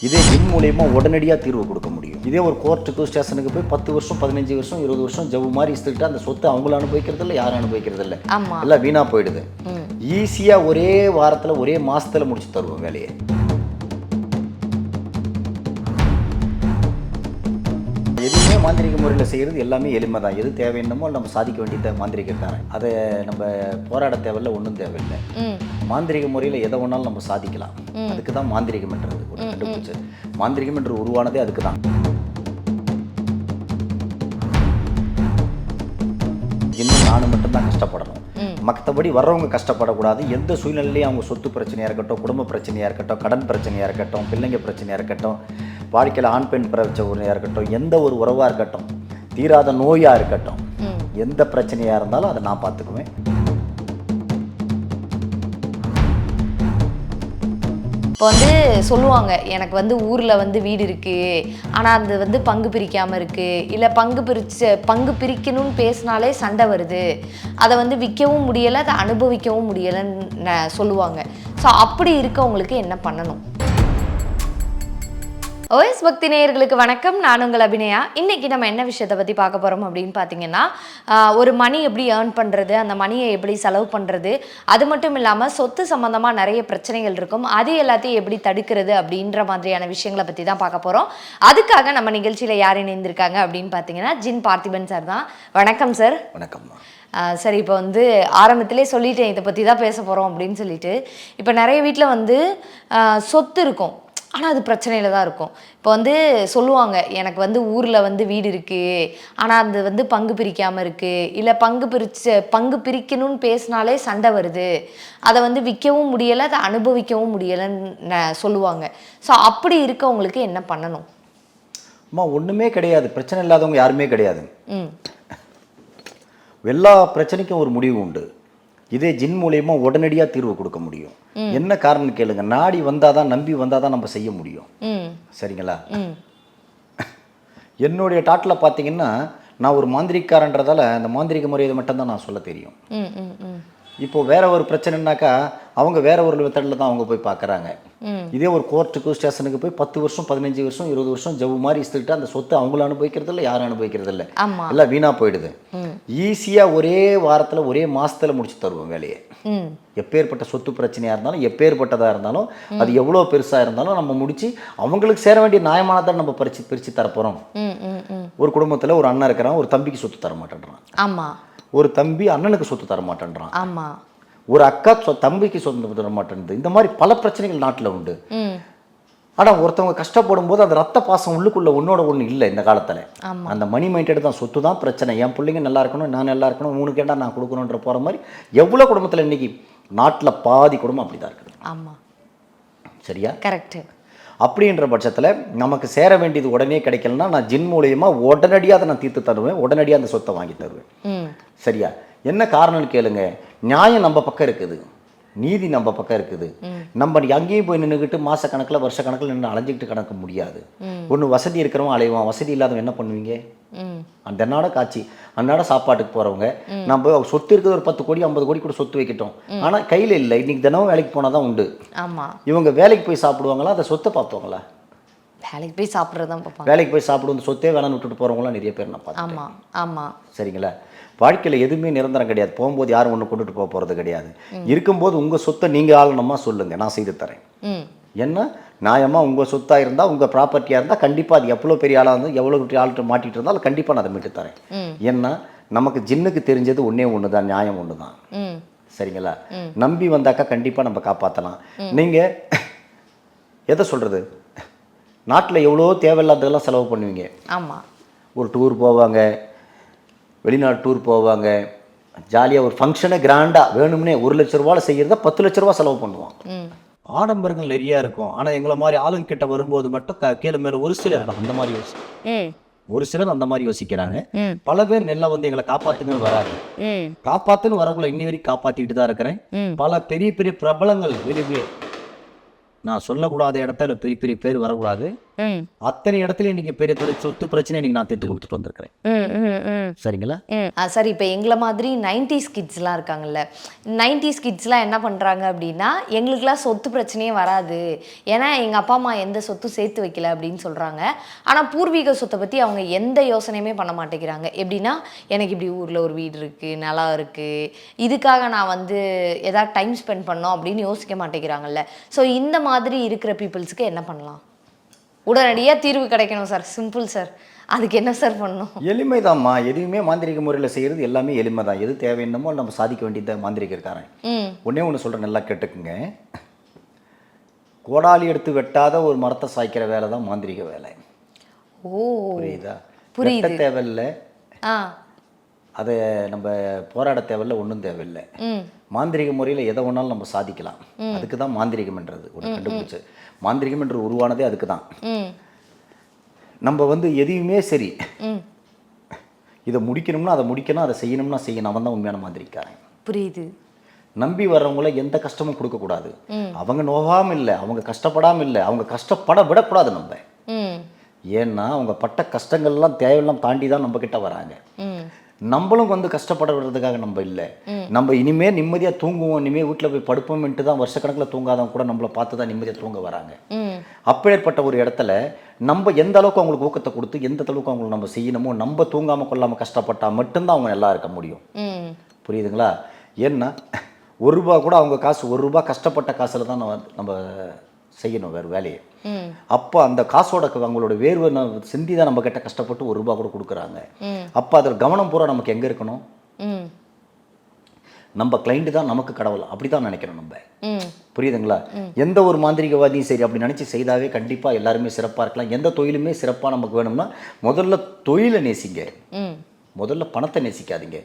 இதே ஜிம் மூலயமா உடனடியாக தீர்வு கொடுக்க முடியும். இதே ஒரு கோர்ட்டுக்கு ஸ்டேஷனுக்கு போய் 10 வருஷம் 15 வருஷம் 20 வருஷம் ஜவு மாதிரி இஸ்துக்கிட்டு அந்த சொத்தை அவங்களும் அனுபவிக்கிறது இல்லை, யாரும் அனுபவிக்கிறது இல்லை, எல்லாம் வீணாக போயிடுது. ஈஸியாக ஒரே வாரத்தில் ஒரே மாதத்தில் முடிச்சு தருவோம் வேலையை. எதுவுமே மாந்திரிக முறையில் செய்கிறது எல்லாமே எளிமை தான். எது தேவைன்னமோ நம்ம சாதிக்க வேண்டியதை மாந்திரிகத்தாரன், அதை நம்ம போராட தேவையில்லை, ஒன்றும் தேவையில்லை. மாந்திரிக முறையில் எதை ஒன்றாலும் நம்ம சாதிக்கலாம். அதுக்கு தான் மாந்திரிகம் என்றது ஒரு கண்டுபிடிச்சு. மாந்திரிகம் என்று உருவானதே அதுக்கு தான். இன்னும் நானும் மட்டும்தான் கஷ்டப்படணும், மற்றபடி வர்றவங்க கஷ்டப்படக்கூடாது. எந்த சூழ்நிலையும் அவங்க சொத்து பிரச்சனையாக இருக்கட்டும், குடும்ப பிரச்சனையாக இருக்கட்டும், கடன் பிரச்சனையாக இருக்கட்டும், பிள்ளைங்க பிரச்சனையாக இருக்கட்டும், வாழ்க்கையில் ஆண் பெண் பிரச்சனையாக இருக்கட்டும், எந்த ஒரு உறவாக இருக்கட்டும், தீராத நோயாக இருக்கட்டும், எந்த பிரச்சனையாக இருந்தாலும் அதை நான் பார்த்துக்குவேன். இப்போ சொல்லுவாங்க, எனக்கு ஊரில் வீடு இருக்குது, ஆனால் அது பங்கு பிரிக்காமல் இருக்குது, இல்லை பங்கு பிரிக்கணும்னு பேசினாலே சண்டை வருது, அதை விற்கவும் முடியலை, அதை அனுபவிக்கவும் முடியலைன்னு சொல்லுவாங்க. ஸோ அப்படி இருக்கவங்களுக்கு என்ன பண்ணணும்? ஓஎஸ் பக்தி நேயர்களுக்கு வணக்கம், நான் உங்கள் அபிநயா. இன்றைக்கி நம்ம என்ன விஷயத்தை பற்றி பார்க்க போகிறோம் அப்படின்னு பார்த்தீங்கன்னா, ஒரு மணி எப்படி ஏர்ன் பண்ணுறது, அந்த மணியை எப்படி செலவு பண்ணுறது, அது மட்டும் இல்லாமல் சொத்து சம்மந்தமாக நிறைய பிரச்சனைகள் இருக்கும், அது எல்லாத்தையும் எப்படி தடுக்கிறது அப்படின்ற மாதிரியான விஷயங்களை பற்றி தான் பார்க்க போகிறோம். அதுக்காக நம்ம நிகழ்ச்சியில் யார் இணைந்திருக்காங்க அப்படின்னு பார்த்தீங்கன்னா, ஜின் பார்த்திபன் சார் தான். வணக்கம் சார். வணக்கம் சார். இப்போ ஆரம்பத்திலே சொல்லிட்டேன் இதை பற்றி தான் பேச போகிறோம் அப்படின்னு சொல்லிட்டு. இப்போ நிறைய வீட்டில் சொத்து இருக்கும், ஆனால் அது பிரச்சனையில் தான் இருக்கும். இப்போ சொல்லுவாங்க, எனக்கு ஊரில் வீடு இருக்குது, ஆனால் அது பங்கு பிரிக்காமல் இருக்குது, இல்லை பங்கு பிரிக்கணும்னு பேசினாலே சண்டை வருது, அதை விற்கவும் முடியலை, அதை அனுபவிக்கவும் முடியலைன்னு சொல்லுவாங்க. ஸோ அப்படி இருக்கவங்களுக்கு என்ன பண்ணணும்? அம்மா ஒன்றுமே கிடையாது, பிரச்சனை இல்லாதவங்க யாருமே கிடையாது. எல்லா பிரச்சனைக்கும் ஒரு முடிவு உண்டு. இதே ஜின் மூலயமா உடனடியாக தீர்வு கொடுக்க முடியும். என்ன காரணம் கேளுங்க, நாடி வந்தாதான், நம்பி வந்தாதான் நம்ம செய்ய முடியும். சரிங்களா? என்னுடைய டாட்டில் பார்த்தீங்கன்னா, நான் ஒரு மாந்திரிக்காரன்றதால அந்த மாந்திரிக முறையை மட்டும்தான் நான் சொல்ல தெரியும். இப்போ வேற ஒரு பிரச்சனைனாக்கா அவங்க வேற ஒரு மெத்தடில் தான் அவங்க போய் பார்க்குறாங்க. இதே ஒரு கோர்ட்டுக்கு ஸ்டேஷனுக்கு போய் 10 வருஷம் 15 வருஷம் 20 வருஷம் ஜவு மாதிரி இஸ்துக்கிட்டு அந்த சொத்தை அவங்களும் அனுபவிக்கிறது இல்லை, யாரும் அனுபவிக்கிறது இல்லை, எல்லாம் வீணாக போயிடுது. ஈஸியாக ஒரே வாரத்தில் ஒரே மாதத்தில் முடிச்சு தருவோம் வேலையை. எப்பேற்பட்ட சொத்து பிரச்சனையாக இருந்தாலும், எப்பேற்பட்டதாக இருந்தாலும், அது எவ்வளோ பெருசாக இருந்தாலும் நம்ம முடிச்சு அவங்களுக்கு சேர வேண்டிய நியாயமானதை நம்ம பிரித்து தரப்போகிறோம். ஒரு குடும்பத்தில் ஒரு அண்ணன் இருக்கிறான், ஒரு தம்பிக்கு சொத்து தர மாட்டேன்றான். ஆமாம். ஒரு தம்பி அண்ணனுக்கு சொத்து தர மாட்டேன்றான். ஆமாம். ஒரு அக்கா தம்பிக்கு சொத்து தர மாட்டேன்து. இந்த மாதிரி பல பிரச்சனைகள் நாட்டில் உண்டு. ஆனால் ஒருத்தவங்க கஷ்டப்படும் போது அந்த ரத்த பாசம் உள்ளுக்குள்ள ஒன்னோட ஒன்று இல்லை இந்த காலத்தில். அந்த மணி மைண்டட் தான், சொத்து தான் பிரச்சனை. என் பிள்ளைங்க நல்லா இருக்கணும், நான் நல்லா இருக்கணும், 3 கேட்டா நான் கொடுக்கணுன்ற போகிற மாதிரி எவ்வளோ குடும்பத்தில் இன்னைக்கு நாட்டில் பாதி குடும்பம் அப்படி தான் இருக்குது. ஆமாம், சரியா? கரெக்டு. அப்படின்ற பட்சத்தில் நமக்கு சேர வேண்டியது உடனே கிடைக்கலன்னா நான் ஜின் மூலயமா உடனடியாக அதை நான் தீர்த்து தருவேன், உடனடியாக அந்த சொத்தை வாங்கி தருவேன். சரியா? என்ன காரணம்னு கேளுங்க, நியாயம் நம்ம பக்கம் இருக்குது, நீதி நம்ம பக்கம் இருக்குது. நம்ம அங்கேயும் போய் நின்றுக்கிட்டு மாதக்கணக்கில் வருஷக்கணக்கில் நின்று அலைஞ்சிக்கிட்டு கணக்க முடியாது. ஒன்று வசதி இருக்கிறவங்க அலைவான், வசதி இல்லாதவங்க என்ன பண்ணுவீங்க? அன்னாட காட்சி, அன்னாட சாப்பாட்டுக்கு போகிறவங்க, நம்ம சொத்து இருக்கிறது ஒரு 10 கோடி 50 கோடி கூட சொத்து வைக்கிட்டோம், ஆனால் கையில் இல்லை. இன்னைக்கு தினமும் வேலைக்கு போனால் தான் உண்டு. இவங்க வேலைக்கு போய் சாப்பிடுவாங்களா, அந்த சொத்தை பார்த்துவாங்களா? வேலைக்கு போய் சாப்பிட்றது தான் பார்ப்பாங்க. வேலைக்கு போய் சாப்பிடுவோம், சொத்தே வேணான்னு விட்டுட்டு போகிறவங்களாம் நிறைய பேர் நான் பார்த்தேன். ஆமாம் ஆமாம். சரிங்களா? வாழ்க்கையில் எதுவுமே நிரந்தரம் கிடையாது. போகும்போது யாரும் ஒன்று கொண்டுட்டு போக போகிறது கிடையாது. இருக்கும்போது உங்கள் சொத்தை நீங்கள் ஆளணுமா சொல்லுங்கள், நான் செய்து தரேன். என்ன நியாயமாக உங்கள் சொத்தாக இருந்தால், உங்கள் ப்ராப்பர்ட்டியாக இருந்தால், கண்டிப்பாக அது எவ்வளோ பெரிய ஆளாக இருந்தால், எவ்வளோ பெரிய ஆள்கிட்ட மாட்டிகிட்டு இருந்தாலும் கண்டிப்பாக நான் அதை மீட்டு தரேன். ஏன்னா நமக்கு ஜின்னுக்கு தெரிஞ்சது ஒன்று தான், நியாயம் ஒன்று தான். சரிங்களா? நம்பி வந்தாக்கா கண்டிப்பாக நம்ம காப்பாற்றலாம். நீங்கள் எதை சொல்கிறது, நாட்டில் எவ்வளோ தேவையில்லாததெல்லாம் செலவு பண்ணுவீங்க. ஆமாம். ஒரு டூர் போவாங்க, வெளிநாட்டு டூர் போவாங்க, ஜாலியாக ஒரு ஃபங்க்ஷனை கிராண்டாக வேணும்னே 1 லட்ச ரூபாவில் செய்கிறத 10 லட்ச ரூபா செலவு பண்ணுவாங்க. ஆடம்பரங்கள் நிறையா இருக்கும். ஆனால் எங்களை மாதிரி ஆளுங்க கிட்ட வரும்போது மட்டும் கீழே மேலே ஒரு சிலர் அந்த மாதிரி ஒரு சிலர் அந்த மாதிரி யோசிக்கிறாங்க. பல பேர் நெல்லை எங்களை காப்பாத்துன்னு வராங்க. காப்பாத்துன்னு வரக்குள்ள இன்னி வரைக்கும் காப்பாற்றிக்கிட்டு தான் இருக்கிறேன். பல பெரிய பெரிய பிரபலங்கள் வெளியே, நான் சொல்லக்கூடாத இடத்துல பெரிய பெரிய பேர் வரக்கூடாது, அத்தனை இடத்துல நீங்க பெரிய சொத்து பிரச்சனை நீங்க நான் தீர்த்து கொடுத்துட்டு வந்திருக்கிறேன். சரிங்களா? சார் இப்போ எங்களை மாதிரி 90s கிட்ஸ்லாம் இருக்காங்கல்ல, 90s கிட்ஸ்லாம் என்ன பண்ணுறாங்க அப்படின்னா, எங்களுக்குலாம் சொத்து பிரச்சனையே வராது, ஏன்னா எங்கள் அப்பா அம்மா எந்த சொத்தும் சேர்த்து வைக்கல அப்படின்னு சொல்கிறாங்க. ஆனால் பூர்வீக சொத்தை பற்றி அவங்க எந்த யோசனையுமே பண்ண மாட்டேங்கிறாங்க. எப்படின்னா, எனக்கு இப்படி ஊரில் ஒரு வீடு இருக்குது, நிலம் இருக்குது, இதுக்காக நான் வந்து எதாவது டைம் ஸ்பெண்ட் பண்ணோம் அப்படின்னு யோசிக்க மாட்டேங்கிறாங்கல்ல. ஸோ இந்த மாதிரி இருக்கிற பீப்புள்ஸுக்கு என்ன பண்ணலாம்? உடனடியாக தீர்வு கிடைக்கணும் சார், சிம்பிள் சார், அதுக்கு என்ன சார் பண்ணணும்? எளிமைதாம்மா. எதுவுமே மாந்திரிக முறையில் செய்கிறது எல்லாமே எளிமை தான். எது தேவைன்னமோ நம்ம சாதிக்க வேண்டியது மாந்திரிக இருக்காரன். ஒன்றே ஒன்று சொல்கிறேன், நல்லா கேட்டுக்குங்க. கோடாலி எடுத்து வெட்டாத ஒரு மரத்தை சாய்க்கிற வேலை தான் மாந்திரிக வேலை. ஓ, புரியுதா? புரியுது. தேவையில்லை, அதை நம்ம போராட தேவையில்லை, ஒன்றும் தேவையில்லை. மாந்திரிக முறையில் எதை ஒன்றாலும் நம்ம சாதிக்கலாம். அதுக்கு தான் மாந்திரிகம்ன்றது ஒரு கண்டுபிடிச்சு. மாந்திரிகம் என்று உருவானதே அதுக்கு தான். நம்ம வந்து எதையுமே சரி, இதை முடிக்கணும்னா அதை முடிக்கணும், அதை செய்யணும்னா செய்யணும். அவன் தான் உண்மையான மாந்திரிக்காரன். புரியுது. நம்பி வர்றவங்கள எந்த கஷ்டமும் கொடுக்கக்கூடாது. அவங்க நோகாமல் இல்லை, அவங்க கஷ்டப்படாமல் இல்லை, அவங்க கஷ்டப்பட விடக்கூடாது நம்ம. ஏன்னா அவங்க பட்ட கஷ்டங்கள்லாம் தேவையெல்லாம் தாண்டி தான் நம்ம கிட்ட வராங்க. நம்மளும் வந்து கஷ்டப்பட விடுறதுக்காக நம்ம இல்லை. நம்ம இனிமேல் நிம்மதியாக தூங்குவோம், இனிமேல் வீட்டில் போய் படுப்போம்ட்டு தான் வருஷக்கணக்கில் தூங்காதவங்க கூட நம்மளை பார்த்து தான் நிம்மதியாக தூங்க வராங்க. அப்பேற்பட்ட ஒரு இடத்துல நம்ம எந்த அளவுக்கு அவங்களுக்கு ஊக்கத்தை கொடுத்து எந்த அளவுக்கு அவங்களுக்கு நம்ம செய்யணுமோ, நம்ம தூங்காமல் கொள்ளாமல் கஷ்டப்பட்டால் மட்டும்தான் அவங்க நல்லா இருக்க முடியும். புரியுதுங்களா? ஏன்னா ₹1 கூட அவங்க காசு, ₹1 கஷ்டப்பட்ட காசில் தான் நம்ம செய்யணும் வேறு வேலையை. அப்போ அந்த காசோட அவங்களோட வேர்வை சிந்தி தான் நம்ம கிட்ட கஷ்டப்பட்டு ₹1 கூட கொடுக்குறாங்க. அப்போ அதில் கவனம் பூரா நமக்கு எங்கே இருக்கணும்? நம்ம கிளைண்ட் தான் நமக்கு கடவுள், அப்படி தான் நினைக்கணும் நம்ம. புரியுதுங்களா? எந்த ஒரு மாந்திரிகவாதியும் சரி அப்படி நினச்சி செய்தாவே கண்டிப்பாக எல்லாருமே சிறப்பாக இருக்கலாம். எந்த தொழிலுமே சிறப்பாக நமக்கு வேணும்னா முதல்ல தொழிலை நேசிங்க. முதல்ல பணத்தை நேசிக்காதீங்க.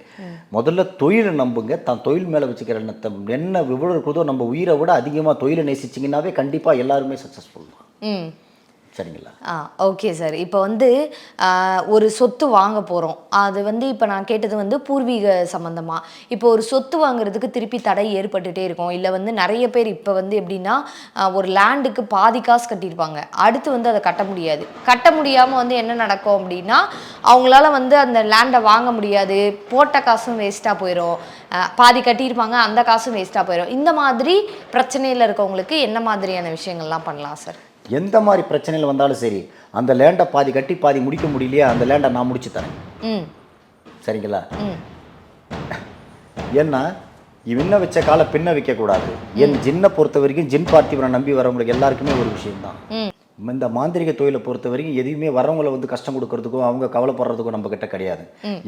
முதல்ல தொழிலை நம்புங்க. தான் தொழில் மேலே வச்சுக்கிற என்ன விவரம் இருக்குதோ நம்ம உயிரை விட அதிகமாக தொழிலை நேசிச்சிங்கன்னாவே கண்டிப்பாக எல்லாருமே சக்ஸஸ்ஃபுல் தான். சரிங்களா? Okay sir. இப்போ வந்து ஒரு சொத்து வாங்க போகிறோம். அது வந்து இப்போ நான் கேட்டது வந்து பூர்வீக சம்மந்தமாக. இப்போ ஒரு சொத்து வாங்குறதுக்கு திருப்பி தடை ஏற்பட்டுகிட்டே இருக்கும். இல்லை வந்து நிறைய பேர் இப்போ வந்து எப்படின்னா, ஒரு லேண்டுக்கு பாதி காசு கட்டியிருப்பாங்க, அடுத்து வந்து அதை கட்ட முடியாது. கட்ட முடியாமல் வந்து என்ன நடக்கும் அப்படின்னா, அவங்களால வந்து அந்த லேண்டை வாங்க முடியாது, போட்ட காசும் வேஸ்ட்டாக போயிடும், பாதி கட்டியிருப்பாங்க அந்த காசும் வேஸ்ட்டாக போயிடும். இந்த மாதிரி பிரச்சனையில் இருக்கவங்களுக்கு என்ன மாதிரியான விஷயங்கள்லாம் பண்ணலாம் சார்? எந்த மாதிரி பிரச்சனையில் வந்தாலும் சரி, அந்த லேண்டை பாதி கட்டி பாதி முடிக்க முடியலையா, அந்த லேண்டை நான் முடிச்சு தரேன். சரிங்களா? ஏன்னா இவன்ன வச்ச காலை பின்ன வைக்கக்கூடாது. என் ஜின்னை பொறுத்த வரைக்கும் ஜின் பார்த்திவனை நம்பி வரவங்களுக்கு எல்லாருக்குமே ஒரு விஷயம்தான். இந்த மாந்திரிக தொழிலை பொறுத்த வரைக்கும் எதையுமே வரவங்களை வந்து கஷ்டம் கொடுக்கறதுக்கும் அவங்க கவலைப்படுறதுக்கும் நம்ம கிட்ட கிடையாது.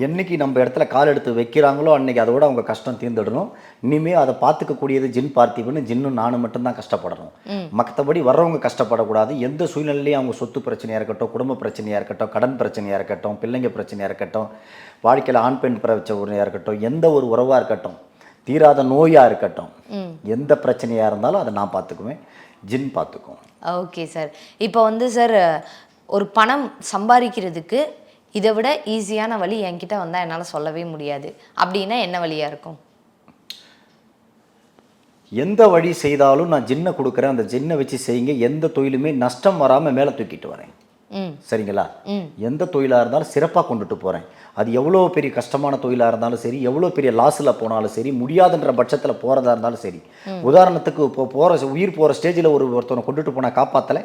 என்னைக்கு நம்ம இடத்துல கால் எடுத்து வைக்கிறாங்களோ அன்னைக்கு அதோட அவங்க கஷ்டம் தீர்ந்துடணும். இனிமேல் அதை பார்த்துக்கக்கூடியது ஜின் பார்த்திவன்னு ஜின்னும் நானும் மட்டும்தான் கஷ்டப்படணும். மற்றபடி வர்றவங்க கஷ்டப்படக்கூடாது. எந்த சூழ்நிலையிலையும் அவங்க சொத்து பிரச்சனையாக இருக்கட்டும், குடும்ப பிரச்சனையாக இருக்கட்டும், கடன் பிரச்சனையாக இருக்கட்டும், பிள்ளைங்க பிரச்சனையாக இருக்கட்டும், வாழ்க்கையில் ஆண் பெண் பிரச்சனையாக இருக்கட்டும், எந்த ஒரு உறவாக இருக்கட்டும், தீராத நோயாக இருக்கட்டும், எந்த பிரச்சனையாக இருந்தாலும் அதை நான் பார்த்துக்குவேன், ஜின் பார்த்துக்கும். Okay sir. இப்போ வந்து சார், ஒரு பணம் சம்பாதிக்கிறதுக்கு இதை விட ஈஸியான வழி என்கிட்ட வந்தால் என்னால் சொல்லவே முடியாது அப்படின்னா என்ன வழியாக இருக்கும்? எந்த வழி செய்தாலும் நான் ஜின்னை கொடுக்குறேன், அந்த ஜின்னை வச்சு செய்யுங்க. எந்த தொழிலுமே நஷ்டம் வராமல் மேலே தூக்கிட்டு வரேன். சரிங்களா? எந்த தொழிலாக இருந்தாலும் சிறப்பாக கொண்டுட்டு போகிறேன். அது எவ்வளோ பெரிய கஷ்டமான தொழிலாக இருந்தாலும் சரி, எவ்வளோ பெரிய லாஸில் போனாலும் சரி, முடியாதுன்ற பட்சத்தில் போகிறதா இருந்தாலும் சரி. உதாரணத்துக்கு இப்போ உயிர் போகிற ஸ்டேஜில் ஒருத்தனை கொண்டுட்டு போனால் காப்பாற்றலை,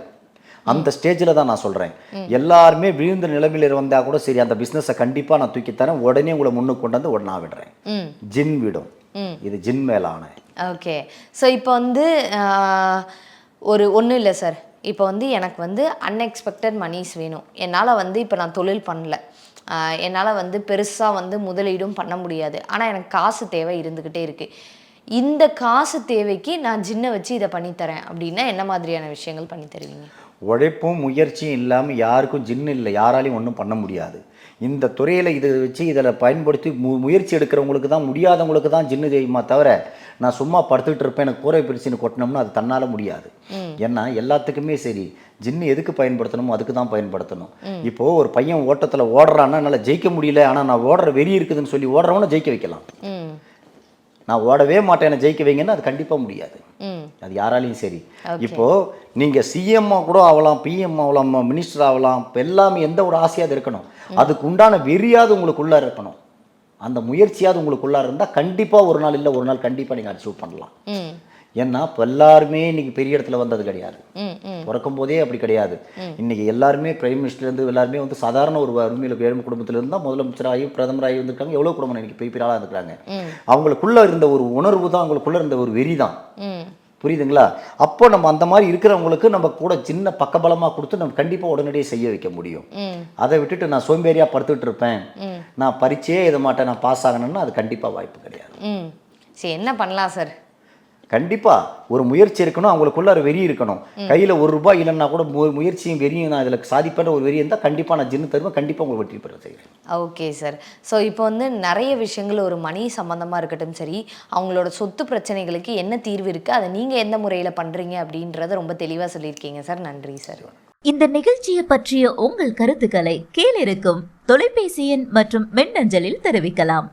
அந்த ஸ்டேஜில் தான் நான் சொல்கிறேன். எல்லாருமே விழுந்த நிலைமையில் வந்தால் கூட சரி, அந்த பிஸ்னஸை கண்டிப்பாக நான் தூக்கி தரேன், உடனே உங்களை முன்னுக்கு கொண்டு வந்து நான் விடுறேன். ஜின் விடும். இது ஜின் மேலான. ஓகே. ஸோ இப்போ வந்து ஒன்றும் இல்லை சார். இப்போ வந்து எனக்கு வந்து அன்எக்ஸ்பெக்டட் மணிஸ் வேணும். என்னால் வந்து இப்போ நான் தொழில் பண்ணல, என்னால் வந்து பெருசாக வந்து முதலீடும் பண்ண முடியாது, ஆனால் எனக்கு காசு தேவை இருந்துக்கிட்டே இருக்குது. இந்த காசு தேவைக்கு நான் ஜின்னை வச்சு இதை பண்ணித்தரேன் அப்படின்னா என்ன மாதிரியான விஷயங்கள் பண்ணி தருவீங்க? உழைப்பும் முயற்சியும் இல்லாமல் யாருக்கும் ஜின்னு இல்லை, யாராலையும் ஒன்றும் பண்ண முடியாது. இந்த துறையில் இதை வச்சு இதில் பயன்படுத்தி முயற்சி எடுக்கிறவங்களுக்கு தான், முடியாதவங்களுக்கு தான் ஜின்னு செய்யுமா தவிர, நான் சும்மா படுத்துக்கிட்டு இருப்பேன் எனக்கு கூரை பிரிச்சுன்னு கொட்டினோம்னா அது தன்னால் முடியாது. ஏன்னா எல்லாத்துக்குமே சரி, ஜின்னு எதுக்கு பயன்படுத்தணுமோ அதுக்கு தான் பயன்படுத்தணும். இப்போது ஒரு பையன் ஓட்டத்தில் ஓடுறான்னா என்னால் ஜெயிக்க முடியல, ஆனால் நான் ஓடுற வெறி இருக்குதுன்னு சொல்லி ஓடுறவனை ஜெயிக்க வைக்கலாம். நான் ஓடவே மாட்டேன் என்னை ஜெயிக்க வைங்கன்னா அது கண்டிப்பாக முடியாது. ம் அது யாராலையும் சரி. ஓகே. இப்போது நீங்கள் சிஎம்மா கூட ஆகலாம், பிஎம் ஆகலாம், மினிஸ்டர் ஆகலாம், இப்போ எல்லாமே எந்த ஒரு ஆசையாவது இருக்கணும். அதுக்கு உண்டான வெறியாவது உங்களுக்குள்ளே இருக்கணும். அந்த முயற்சியாவது உங்களுக்குள்ளார இருந்தால் கண்டிப்பாக ஒரு நாள் இல்லை ஒரு நாள் கண்டிப்பாக நீங்கள் அச்சீவ் பண்ணலாம். ம் ஏன்னா இப்போ எல்லாருமே இன்னைக்கு பெரிய இடத்துல வந்தது கிடையாது. ம் ம் பிறக்கும் போதே அப்படி கிடையாது. இன்னைக்கு எல்லாருமே பிரைம் மினிஸ்டர்லேருந்து எல்லாருமே வந்து சாதாரண ஒரு வறுமையில் ஏழ்மை குடும்பத்திலேருந்து தான் முதலமைச்சராகி பிரதமராகி வந்திருக்காங்க. எவ்வளோ குடும்பம் இன்னைக்கு பெரிய பெரிய ஆளாக இருக்கிறாங்க. அவங்களுக்குள்ள இருந்த ஒரு உணர்வு தான், அவங்களுக்குள்ள இருந்த ஒரு வெறி தான். ம் புரியுதுங்களா? அப்போ நம்ம அந்த மாதிரி இருக்கிறவங்களுக்கு நம்ம கூட சின்ன பக்கபலமாக கொடுத்து நம்ம கண்டிப்பாக உடனடியே செய்ய வைக்க முடியும். ம் அதை விட்டுட்டு நான் சோம்பேறியாக படுத்துட்டு இருப்பேன், ம் நான் பரீட்சையே எழுத மாட்டேன், நான் பாஸ் ஆகணும்னா அது கண்டிப்பாக வாய்ப்பு கிடையாது. ம் சரி, என்ன பண்ணலாம் சார்? கண்டிப்பாக ஒரு முயற்சி இருக்கணும், அவங்களுக்குள்ள ஒரு வெறி இருக்கணும். கையில் ₹1 இல்லைன்னா கூட முயற்சியும் வெறியும் நான் இதில் சாதிப்பேன் ஒரு வெறி இருந்தால் கண்டிப்பாக நான் ஜின்னு தருவேன், கண்டிப்பாக உங்களுக்கு வெற்றி பெற செய்கிறேன். Okay sir. ஸோ இப்போ வந்து நிறைய விஷயங்கள் ஒரு மணி சம்மந்தமாக இருக்கட்டும் சரி, அவங்களோட சொத்து பிரச்சனைகளுக்கு என்ன தீர்வு இருக்குது, அதை நீங்கள் எந்த முறையில் பண்ணுறீங்க அப்படின்றத ரொம்ப தெளிவாக சொல்லியிருக்கீங்க சார். நன்றி சார். இந்த நிகழ்ச்சியை பற்றிய உங்கள் கருத்துக்களை கீழிருக்கும் தொலைபேசி எண் மற்றும் மின்னஞ்சலில் தெரிவிக்கலாம்.